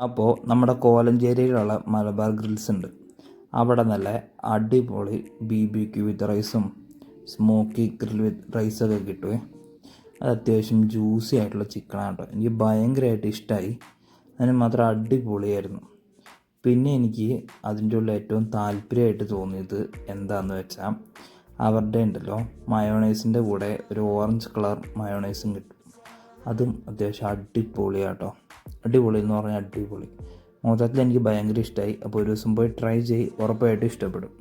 അപ്പോൾ നമ്മുടെ കോലഞ്ചേരിയിലുള്ള മലബാർ ഗ്രിൽസ് ഉണ്ട്. അവിടെ നല്ല അടിപൊളി BBQ വിത്ത് റൈസും സ്മോക്കി ഗ്രിൽ വിത്ത് റൈസൊക്കെ കിട്ടുമേ. അത് അത്യാവശ്യം ജ്യൂസി ആയിട്ടുള്ള ചിക്കനാണ് കേട്ടോ. എനിക്ക് ഭയങ്കരമായിട്ട് ഇഷ്ടമായി. അതിന് മാത്രം അടിപൊളിയായിരുന്നു. പിന്നെ എനിക്ക് അതിൻ്റെ ഉള്ള ഏറ്റവും താല്പര്യമായിട്ട് തോന്നിയത് എന്താണെന്ന് വെച്ചാൽ, അവരുടെ ഉണ്ടല്ലോ മയോണൈസിൻ്റെ കൂടെ ഒരു ഓറഞ്ച് കളർ മയോണൈസും കിട്ടും. അതും അത്യാവശ്യം അടിപൊളിയാട്ടോ. അടിപൊളി എന്ന് പറഞ്ഞാൽ അടിപൊളി. മൊത്തത്തിൽ എനിക്ക് ഭയങ്കര ഇഷ്ടമായി. അപ്പോൾ ഒരു ദിവസം പോയി ട്രൈ ചെയ്യ്, ഉറപ്പായിട്ടും ഇഷ്ടപ്പെടും.